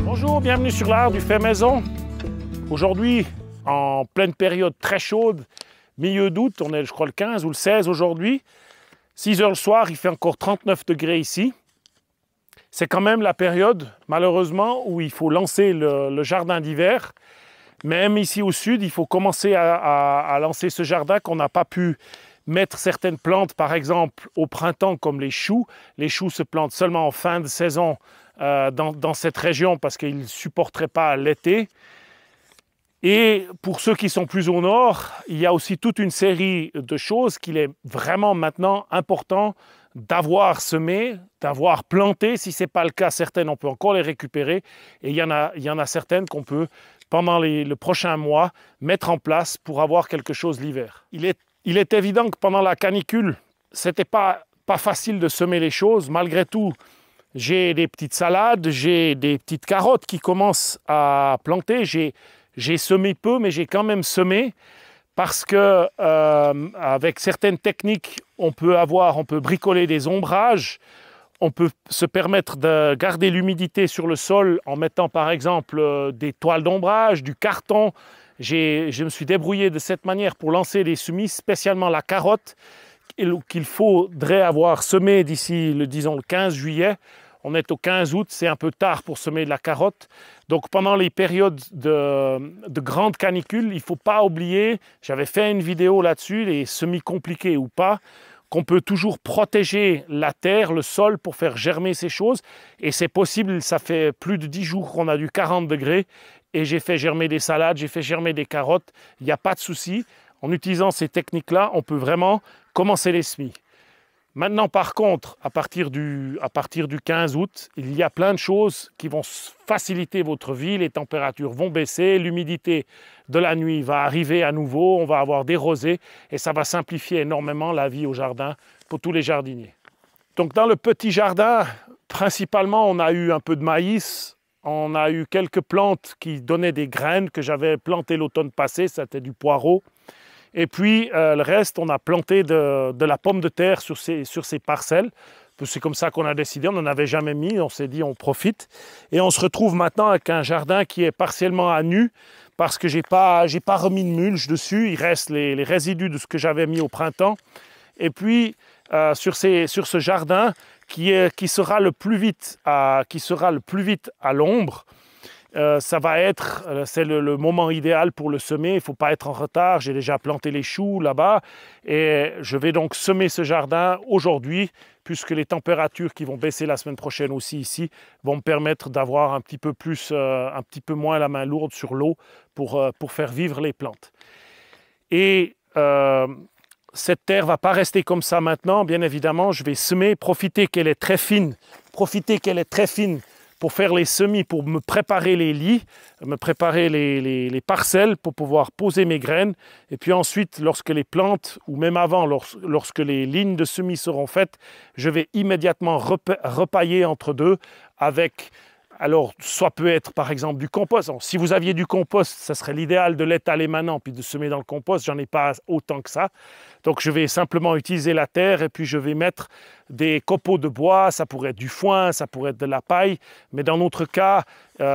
Bonjour, bienvenue sur l'art du fait maison. Aujourd'hui, en pleine période très chaude, milieu d'août, on est je crois le 15 ou le 16 aujourd'hui. 6 heures le soir, il fait encore 39 degrés ici. C'est quand même la période, malheureusement, où il faut lancer le jardin d'hiver. Même ici au sud, il faut commencer à lancer ce jardin qu'on n'a pas pu mettre certaines plantes, par exemple au printemps comme les choux. Les choux se plantent seulement en fin de saison dans cette région parce qu'ils ne supporteraient pas l'été. Et pour ceux qui sont plus au nord, il y a aussi toute une série de choses qu'il est vraiment maintenant important d'avoir semé, d'avoir planté. Si ce n'est pas le cas, certaines, on peut encore les récupérer. Et il y en a certaines qu'on peut, pendant le prochain mois, mettre en place pour avoir quelque chose l'hiver. Il est évident que pendant la canicule, ce n'était pas facile de semer les choses. Malgré tout, j'ai des petites salades, j'ai des petites carottes qui commencent à planter. J'ai semé peu, mais j'ai quand même semé parce que avec certaines techniques, on peut bricoler des ombrages, on peut se permettre de garder l'humidité sur le sol en mettant par exemple des toiles d'ombrage, du carton. Je me suis débrouillé de cette manière pour lancer des semis, spécialement la carotte, qu'il faudrait avoir semé d'ici, disons, le 15 juillet. On est au 15 août, c'est un peu tard pour semer de la carotte. Donc pendant les périodes de grande canicule, il ne faut pas oublier, j'avais fait une vidéo là-dessus, les semis compliqués ou pas, qu'on peut toujours protéger la terre, le sol pour faire germer ces choses. Et c'est possible, ça fait plus de 10 jours qu'on a du 40 degrés et j'ai fait germer des salades, j'ai fait germer des carottes. Il n'y a pas de souci. En utilisant ces techniques-là, on peut vraiment commencer les semis. Maintenant, par contre, à partir du 15 août, il y a plein de choses qui vont faciliter votre vie. Les températures vont baisser, l'humidité de la nuit va arriver à nouveau, on va avoir des rosées et ça va simplifier énormément la vie au jardin pour tous les jardiniers. Donc dans le petit jardin, principalement, on a eu un peu de maïs, on a eu quelques plantes qui donnaient des graines que j'avais plantées l'automne passé, c'était du poireau. Et puis, le reste, on a planté de la pomme de terre sur ces parcelles. C'est comme ça qu'on a décidé, on n'en avait jamais mis, on s'est dit on profite. Et on se retrouve maintenant avec un jardin qui est partiellement à nu parce que j'ai pas remis de mulch dessus. Il reste les résidus de ce que j'avais mis au printemps. Et puis, sur ce jardin qui sera le plus vite à l'ombre, c'est le moment idéal pour le semer. Il ne faut pas être en retard. J'ai déjà planté les choux là-bas et je vais donc semer ce jardin aujourd'hui puisque les températures qui vont baisser la semaine prochaine aussi ici vont me permettre d'avoir un petit peu moins la main lourde sur l'eau pour faire vivre les plantes. Et cette terre ne va pas rester comme ça maintenant. Bien évidemment, je vais semer, profiter qu'elle est très fine pour faire les semis, pour me préparer les lits, me préparer les parcelles pour pouvoir poser mes graines. Et puis ensuite, lorsque les plantes, ou même avant, lorsque les lignes de semis seront faites, je vais immédiatement repailler entre deux avec, alors, soit peut être par exemple du compost. Alors, si vous aviez du compost, ça serait l'idéal de l'étaler maintenant puis de semer dans le compost. J'en ai pas autant que ça. Donc je vais simplement utiliser la terre et puis je vais mettre des copeaux de bois. Ça pourrait être du foin, ça pourrait être de la paille. Mais dans notre cas,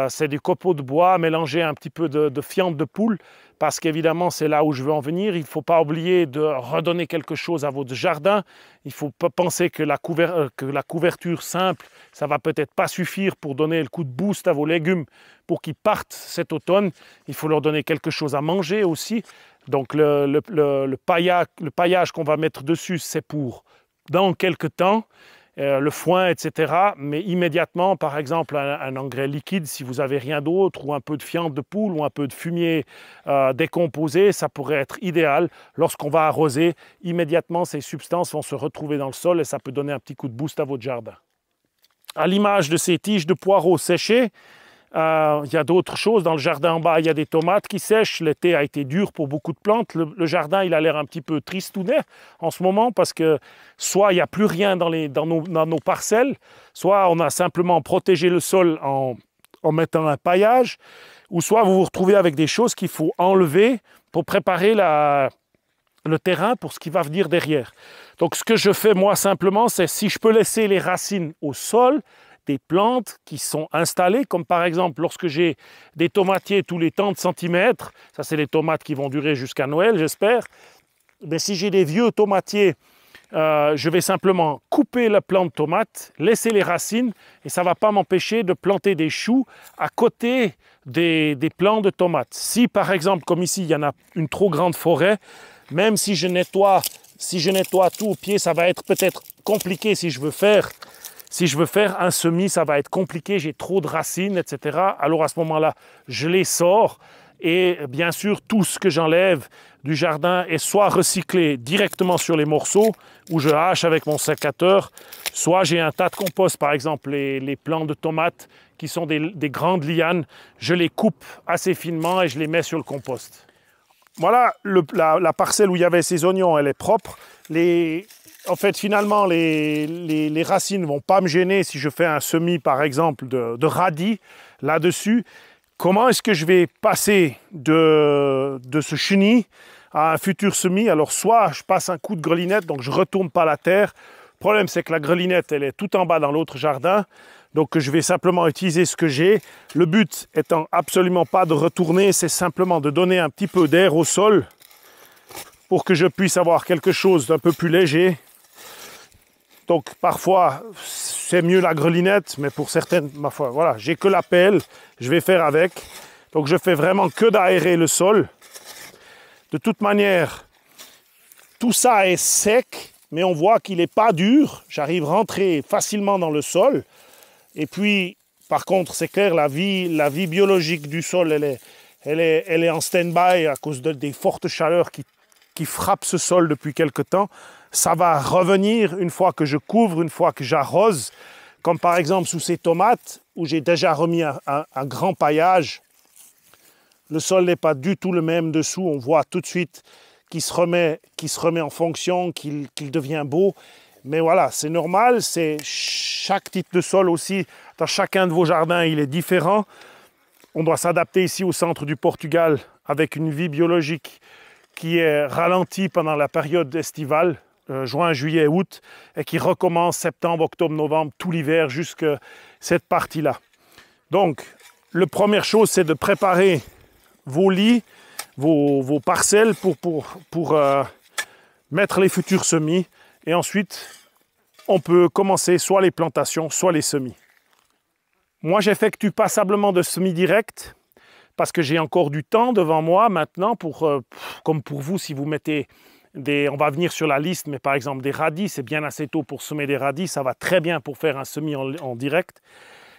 c'est des copeaux de bois mélangés à un petit peu de fiente de poule parce qu'évidemment, c'est là où je veux en venir. Il ne faut pas oublier de redonner quelque chose à votre jardin. Il ne faut pas penser que la couverture simple, ça ne va peut-être pas suffire pour donner le coup de boost à vos légumes pour qu'ils partent cet automne. Il faut leur donner quelque chose à manger aussi. Donc le paillage qu'on va mettre dessus, c'est pour dans quelques temps. Le foin, etc. Mais immédiatement, par exemple, un engrais liquide, si vous n'avez rien d'autre, ou un peu de fiente de poule, ou un peu de fumier décomposé, ça pourrait être idéal. Lorsqu'on va arroser, immédiatement, ces substances vont se retrouver dans le sol et ça peut donner un petit coup de boost à votre jardin. À l'image de ces tiges de poireaux séchées, il y a d'autres choses. Dans le jardin en bas, il y a des tomates qui sèchent. L'été a été dur pour beaucoup de plantes. Le jardin, il a l'air un petit peu tristounet en ce moment parce que soit il n'y a plus rien dans nos parcelles, soit on a simplement protégé le sol en mettant un paillage, ou soit vous vous retrouvez avec des choses qu'il faut enlever pour préparer le terrain pour ce qui va venir derrière. Donc ce que je fais moi simplement, c'est si je peux laisser les racines au sol, des plantes qui sont installées, comme par exemple lorsque j'ai des tomatiers tous les tant de centimètres, ça c'est les tomates qui vont durer jusqu'à Noël j'espère, mais si j'ai des vieux tomatiers, je vais simplement couper la plante tomate, laisser les racines et ça ne va pas m'empêcher de planter des choux à côté des plants de tomates. Si par exemple, comme ici, il y en a une trop grande forêt, même si je nettoie tout au pied, ça va être peut-être compliqué si je veux faire un semis, ça va être compliqué, j'ai trop de racines, etc. Alors à ce moment-là, je les sors. Et bien sûr, tout ce que j'enlève du jardin est soit recyclé directement sur les morceaux, où je hache avec mon sécateur, soit j'ai un tas de compost, par exemple les plants de tomates qui sont des grandes lianes, je les coupe assez finement et je les mets sur le compost. Voilà, la parcelle où il y avait ces oignons, elle est propre. En fait, finalement, les racines ne vont pas me gêner si je fais un semis, par exemple, de radis là-dessus. Comment est-ce que je vais passer de ce chenille à un futur semis? Alors, soit je passe un coup de grelinette, donc je ne retourne pas la terre. Le problème, c'est que la grelinette, elle est tout en bas dans l'autre jardin. Donc, je vais simplement utiliser ce que j'ai. Le but étant absolument pas de retourner, c'est simplement de donner un petit peu d'air au sol pour que je puisse avoir quelque chose d'un peu plus léger. Donc, parfois, c'est mieux la grelinette, mais pour certaines, ma foi, voilà, j'ai que la pelle, je vais faire avec. Donc, je fais vraiment que d'aérer le sol. De toute manière, tout ça est sec, mais on voit qu'il n'est pas dur. J'arrive à rentrer facilement dans le sol. Et puis, par contre, c'est clair, la vie biologique du sol, elle est en stand-by à cause des fortes chaleurs qui frappent ce sol depuis quelque temps. Ça va revenir une fois que je couvre, une fois que j'arrose, comme par exemple sous ces tomates où j'ai déjà remis un grand paillage. Le sol n'est pas du tout le même dessous, on voit tout de suite qu'il se remet en fonction, qu'il devient beau. Mais voilà, c'est normal, chaque type de sol aussi, dans chacun de vos jardins, il est différent. On doit s'adapter ici au centre du Portugal avec une vie biologique qui est ralentie pendant la période estivale, juin, juillet, août, et qui recommence septembre, octobre, novembre, tout l'hiver jusqu'à cette partie-là. Donc, la première chose, c'est de préparer vos lits, vos parcelles pour mettre les futurs semis. Et ensuite, on peut commencer soit les plantations, soit les semis. Moi, j'effectue passablement de semis directs parce que j'ai encore du temps devant moi maintenant, comme pour vous, si vous mettez on va venir sur la liste, mais par exemple des radis, c'est bien assez tôt pour semer des radis, ça va très bien pour faire un semis en direct.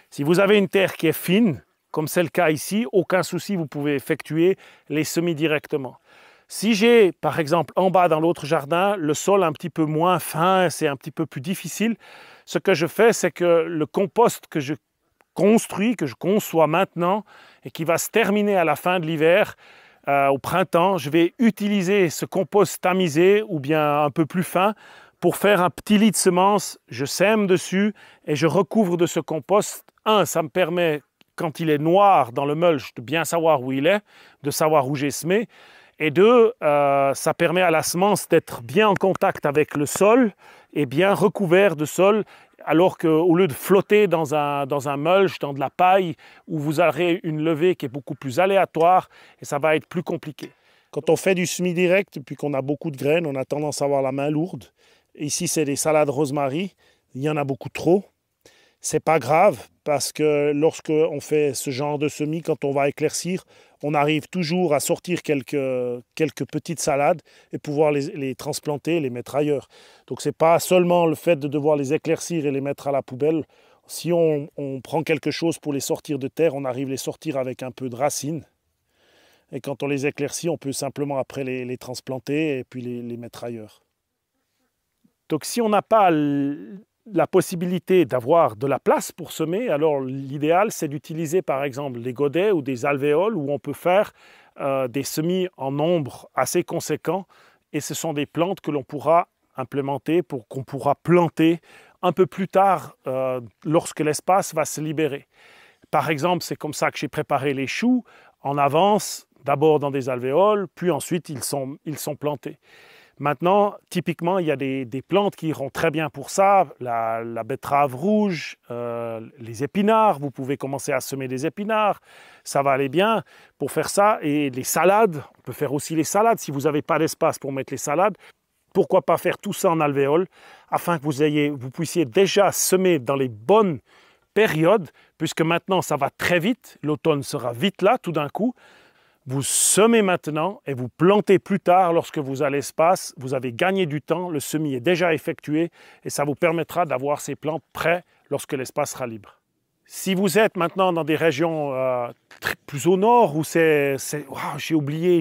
Si vous avez une terre qui est fine, comme c'est le cas ici, aucun souci, vous pouvez effectuer les semis directement. Si j'ai, par exemple, en bas dans l'autre jardin, le sol un petit peu moins fin, c'est un petit peu plus difficile, ce que je fais, c'est que le compost que je construis, que je conçois maintenant et qui va se terminer à la fin de l'hiver, au printemps, je vais utiliser ce compost tamisé ou bien un peu plus fin pour faire un petit lit de semences. Je sème dessus et je recouvre de ce compost. Ça me permet, quand il est noir dans le mulch, de bien savoir où il est, de savoir où j'ai semé. Et deux, ça permet à la semence d'être bien en contact avec le sol et bien recouvert de sol, alors qu'au lieu de flotter dans un mulch, dans de la paille, où vous aurez une levée qui est beaucoup plus aléatoire et ça va être plus compliqué. Quand on fait du semi-direct, puis qu'on a beaucoup de graines, on a tendance à avoir la main lourde. Ici, c'est des salades rosemary, il y en a beaucoup trop. C'est pas grave, parce que lorsqu'on fait ce genre de semis, quand on va éclaircir, on arrive toujours à sortir quelques petites salades et pouvoir les transplanter, les mettre ailleurs. Donc ce n'est pas seulement le fait de devoir les éclaircir et les mettre à la poubelle. Si on prend quelque chose pour les sortir de terre, on arrive à les sortir avec un peu de racines. Et quand on les éclaircit, on peut simplement après les transplanter et puis les mettre ailleurs. Donc si on n'a pas la possibilité d'avoir de la place pour semer, alors l'idéal c'est d'utiliser par exemple des godets ou des alvéoles où on peut faire des semis en nombre assez conséquent et ce sont des plantes que l'on pourra implémenter, qu'on pourra planter un peu plus tard lorsque l'espace va se libérer. Par exemple, c'est comme ça que j'ai préparé les choux en avance d'abord dans des alvéoles, puis ensuite ils sont plantés. Maintenant, typiquement, il y a des plantes qui iront très bien pour ça, la betterave rouge, les épinards, vous pouvez commencer à semer des épinards, ça va aller bien pour faire ça. Et les salades, on peut faire aussi les salades, si vous n'avez pas d'espace pour mettre les salades, pourquoi pas faire tout ça en alvéole, afin que vous puissiez déjà semer dans les bonnes périodes, puisque maintenant ça va très vite, l'automne sera vite là tout d'un coup. Vous semez maintenant et vous plantez plus tard lorsque vous avez l'espace. Vous avez gagné du temps, le semis est déjà effectué et ça vous permettra d'avoir ces plants prêts lorsque l'espace sera libre. Si vous êtes maintenant dans des régions plus au nord où j'ai oublié,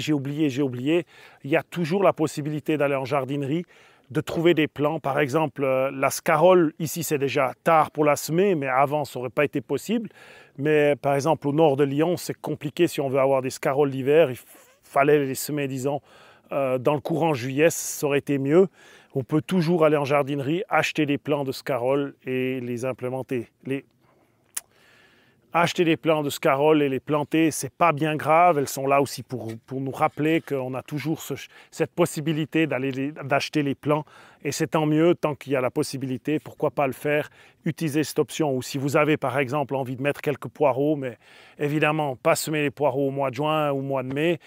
il y a toujours la possibilité d'aller en jardinerie, de trouver des plants. Par exemple, la scarole, ici c'est déjà tard pour la semer, mais avant ça n'aurait pas été possible. Mais par exemple au nord de Lyon, c'est compliqué si on veut avoir des scaroles d'hiver. Il fallait les semer, disons, dans le courant juillet, ça aurait été mieux. On peut toujours aller en jardinerie, acheter des plants de scaroles et les implémenter. Acheter des plants de scaroles et les planter, c'est pas bien grave. Elles sont là aussi pour nous rappeler qu'on a toujours cette possibilité d'acheter les plants. Et c'est tant mieux, tant qu'il y a la possibilité, pourquoi pas le faire, utiliser cette option. Ou si vous avez par exemple envie de mettre quelques poireaux, mais évidemment, pas semer les poireaux au mois de juin ou au mois de mai.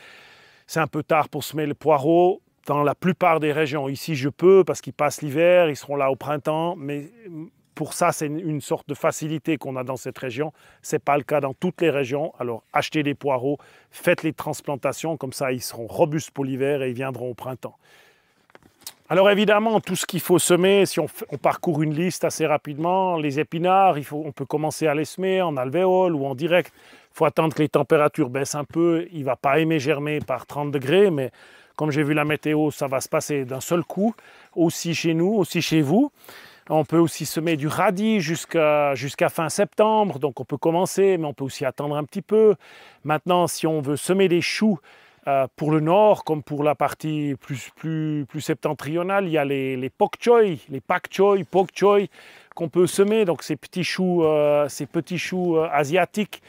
C'est un peu tard pour semer les poireaux. Dans la plupart des régions, ici je peux, parce qu'ils passent l'hiver, ils seront là au printemps, mais pour ça, c'est une sorte de facilité qu'on a dans cette région. Ce n'est pas le cas dans toutes les régions. Alors, achetez des poireaux, faites les transplantations, comme ça, ils seront robustes pour l'hiver et ils viendront au printemps. Alors, évidemment, tout ce qu'il faut semer, si on parcourt une liste assez rapidement, les épinards, on peut commencer à les semer en alvéole ou en direct. Il faut attendre que les températures baissent un peu. Il ne va pas aimer germer par 30 degrés, mais comme j'ai vu la météo, ça va se passer d'un seul coup, aussi chez nous, aussi chez vous. On peut aussi semer du radis jusqu'à fin septembre, donc on peut commencer, mais on peut aussi attendre un petit peu. Maintenant, si on veut semer des choux pour le nord, comme pour la partie plus septentrionale, il y a les pak choy qu'on peut semer, donc ces petits choux asiatiques.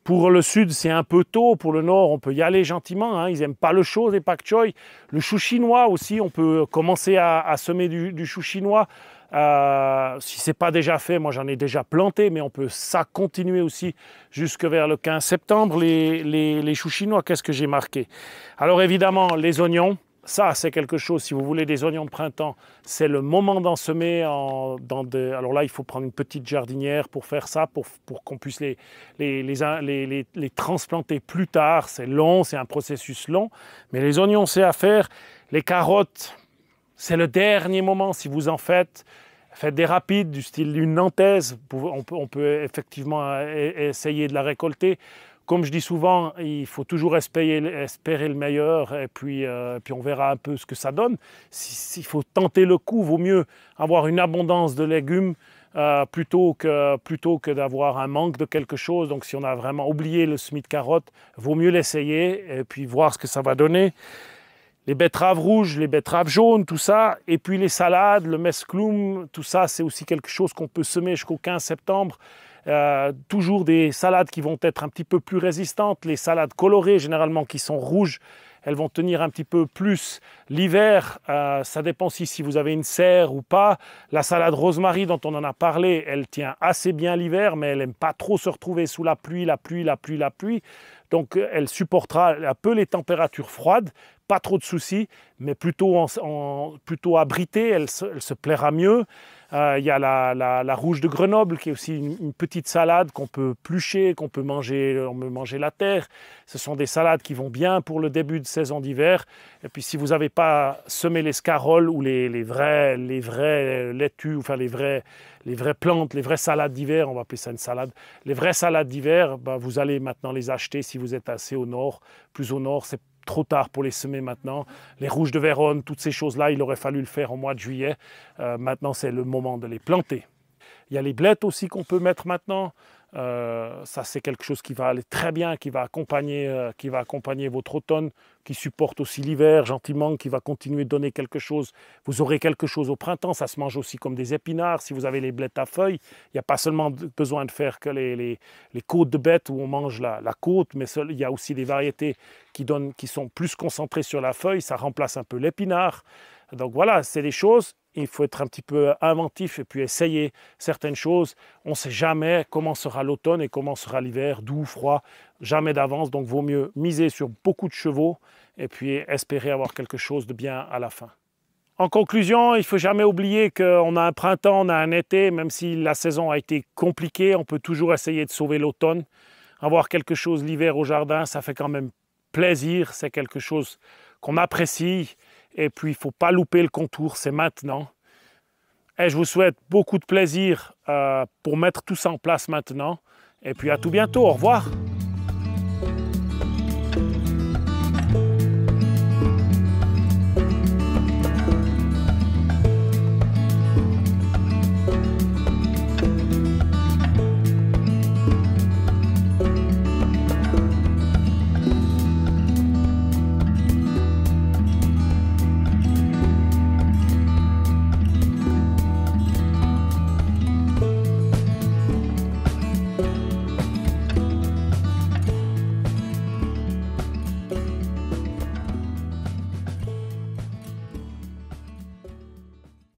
Pour le sud, c'est un peu tôt. Pour le nord, on peut y aller gentiment. Hein. Ils n'aiment pas le chaud, les pak choy. Le chou chinois aussi, on peut commencer à semer du chou chinois. Si ce n'est pas déjà fait, moi j'en ai déjà planté, mais on peut continuer aussi jusque vers le 15 septembre. Les choux chinois, qu'est-ce que j'ai marqué? Alors évidemment, les oignons. Ça, c'est quelque chose, si vous voulez des oignons de printemps, c'est le moment d'en semer. Alors là, il faut prendre une petite jardinière pour faire ça, pour qu'on puisse les transplanter plus tard. C'est long, c'est un processus long, mais les oignons, c'est à faire. Les carottes, c'est le dernier moment. Si vous en faites des rapides, du style d'une nantaise, on peut effectivement essayer de la récolter. Comme je dis souvent, il faut toujours espérer le meilleur et puis on verra un peu ce que ça donne. S'il faut tenter le coup, vaut mieux avoir une abondance de légumes plutôt que d'avoir un manque de quelque chose. Donc si on a vraiment oublié le semis de carottes, vaut mieux l'essayer et puis voir ce que ça va donner. Les betteraves rouges, les betteraves jaunes, tout ça. Et puis les salades, le mesclun, tout ça, c'est aussi quelque chose qu'on peut semer jusqu'au 15 septembre. Toujours des salades qui vont être un petit peu plus résistantes. Les salades colorées, généralement, qui sont rouges, elles vont tenir un petit peu plus l'hiver. Ça dépend si vous avez une serre ou pas. La salade rosemary dont on en a parlé, elle tient assez bien l'hiver, mais elle n'aime pas trop se retrouver sous la pluie. Donc, elle supportera un peu les températures froides. Pas trop de soucis, mais plutôt abritée, elle se plaira mieux. Il y a la rouge de Grenoble qui est aussi une petite salade qu'on peut plucher, qu'on peut manger la terre. Ce sont des salades qui vont bien pour le début de saison d'hiver. Et puis si vous n'avez pas semé les scaroles ou les vraies laitues, enfin les vraies plantes, les vraies salades d'hiver, on va appeler ça une salade. Les vraies salades d'hiver, vous allez maintenant les acheter si vous êtes assez au nord. Plus au nord, c'est trop tard pour les semer maintenant. Les rouges de Vérone, toutes ces choses-là, il aurait fallu le faire au mois de juillet. Maintenant, c'est le moment de les planter. Il y a les blettes aussi qu'on peut mettre maintenant. Ça, c'est quelque chose qui va aller très bien, qui va accompagner votre automne, qui supporte aussi l'hiver gentiment, qui va continuer de donner quelque chose. Vous aurez quelque chose au printemps, ça se mange aussi comme des épinards. Si vous avez les blettes à feuilles, il n'y a pas seulement besoin de faire que les côtes de bêtes où on mange la côte, mais il y a aussi des variétés qui sont plus concentrées sur la feuille, ça remplace un peu l'épinard. Donc voilà, c'est des choses. Il faut être un petit peu inventif et puis essayer certaines choses. On ne sait jamais comment sera l'automne et comment sera l'hiver, doux, froid, jamais d'avance. Donc, il vaut mieux miser sur beaucoup de chevaux et puis espérer avoir quelque chose de bien à la fin. En conclusion, il ne faut jamais oublier qu'on a un printemps, on a un été. Même si la saison a été compliquée, on peut toujours essayer de sauver l'automne. Avoir quelque chose l'hiver au jardin, ça fait quand même plaisir. C'est quelque chose qu'on apprécie. Et puis, il ne faut pas louper le contour, c'est maintenant. Et je vous souhaite beaucoup de plaisir pour mettre tout ça en place maintenant. Et puis, à tout bientôt. Au revoir.